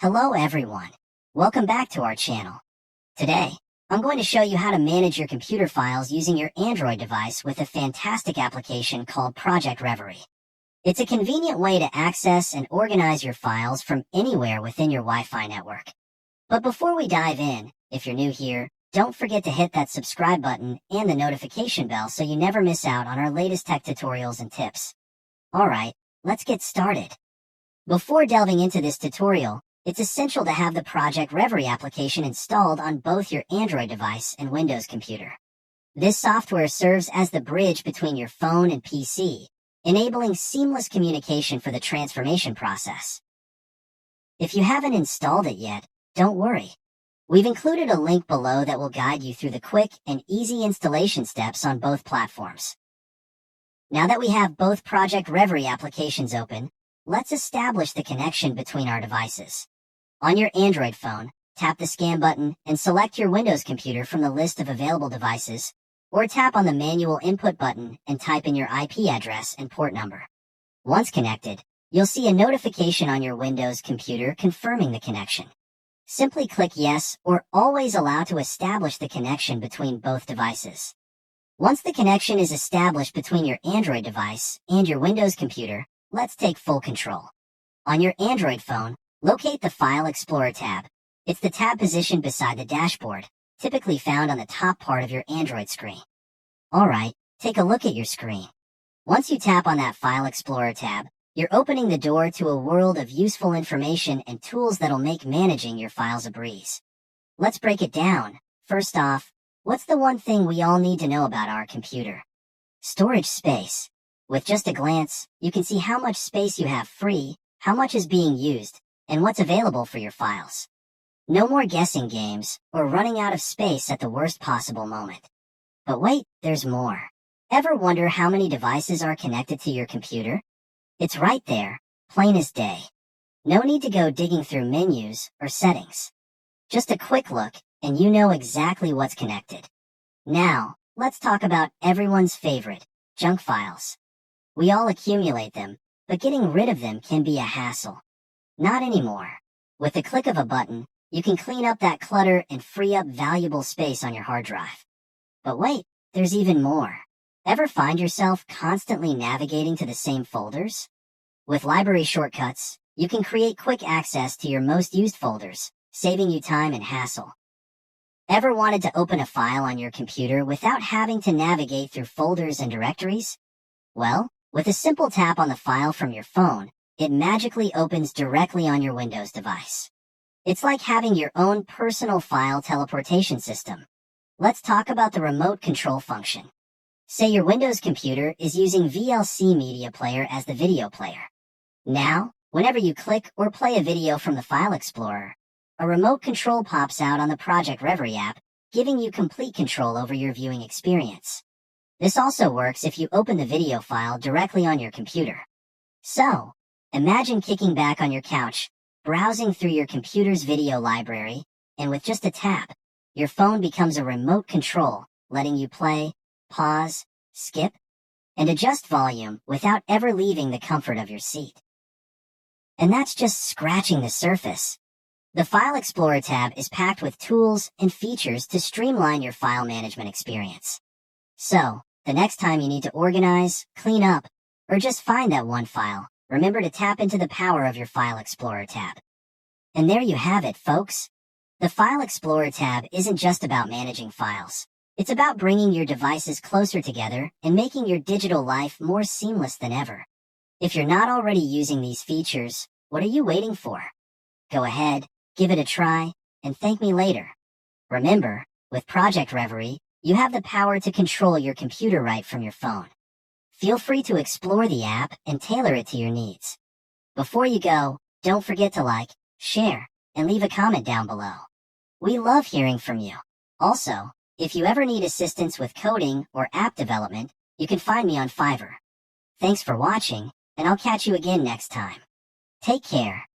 Hello everyone. Welcome back to our channel. Today, I'm going to show you how to manage your computer files using your Android device with a fantastic application called Project Reverie. It's a convenient way to access and organize your files from anywhere within your Wi-Fi network. But before we dive in, if you're new here, don't forget to hit that subscribe button and the notification bell so you never miss out on our latest tech tutorials and tips. Alright, let's get started. Before delving into this tutorial, it's essential to have the Project Reverie application installed on both your Android device and Windows computer. This software serves as the bridge between your phone and PC, enabling seamless communication for the transformation process. If you haven't installed it yet, don't worry. We've included a link below that will guide you through the quick and easy installation steps on both platforms. Now that we have both Project Reverie applications open, let's establish the connection between our devices. On your Android phone, tap the Scan button and select your Windows computer from the list of available devices, or tap on the manual input button and type in your IP address and port number. Once connected, you'll see a notification on your Windows computer confirming the connection. Simply click Yes or Always Allow to establish the connection between both devices. Once the connection is established between your Android device and your Windows computer, let's take full control. On your Android phone, locate the File Explorer tab. It's the tab positioned beside the dashboard, typically found on the top part of your Android screen. Alright, take a look at your screen. Once you tap on that File Explorer tab, you're opening the door to a world of useful information and tools that'll make managing your files a breeze. Let's break it down. First off, what's the one thing we all need to know about our computer? Storage space. With just a glance, you can see how much space you have free, how much is being used, and what's available for your files. No more guessing games or running out of space at the worst possible moment. But wait, there's more. Ever wonder how many devices are connected to your computer? It's right there, plain as day. No need to go digging through menus or settings. Just a quick look, and you know exactly what's connected. Now, let's talk about everyone's favorite, junk files. We all accumulate them, but getting rid of them can be a hassle. Not anymore. With the click of a button, you can clean up that clutter and free up valuable space on your hard drive. But wait, there's even more. Ever find yourself constantly navigating to the same folders? With library shortcuts, you can create quick access to your most used folders, saving you time and hassle. Ever wanted to open a file on your computer without having to navigate through folders and directories? Well, with a simple tap on the file from your phone, it magically opens directly on your Windows device. It's like having your own personal file teleportation system. Let's talk about the remote control function. Say your Windows computer is using VLC Media Player as the video player. Now, whenever you click or play a video from the File Explorer, a remote control pops out on the Project Reverie app, giving you complete control over your viewing experience. This also works if you open the video file directly on your computer. So, imagine kicking back on your couch, browsing through your computer's video library, and with just a tap, your phone becomes a remote control, letting you play, pause, skip, and adjust volume without ever leaving the comfort of your seat. And that's just scratching the surface. The File Explorer tab is packed with tools and features to streamline your file management experience. So, the next time you need to organize, clean up, or just find that one file, remember to tap into the power of your File Explorer tab. And there you have it, folks. The File Explorer tab isn't just about managing files. It's about bringing your devices closer together and making your digital life more seamless than ever. If you're not already using these features, what are you waiting for? Go ahead, give it a try, and thank me later. Remember, with Project Reverie, you have the power to control your computer right from your phone. Feel free to explore the app and tailor it to your needs. Before you go, don't forget to like, share, and leave a comment down below. We love hearing from you. Also, if you ever need assistance with coding or app development, you can find me on Fiverr. Thanks for watching, and I'll catch you again next time. Take care.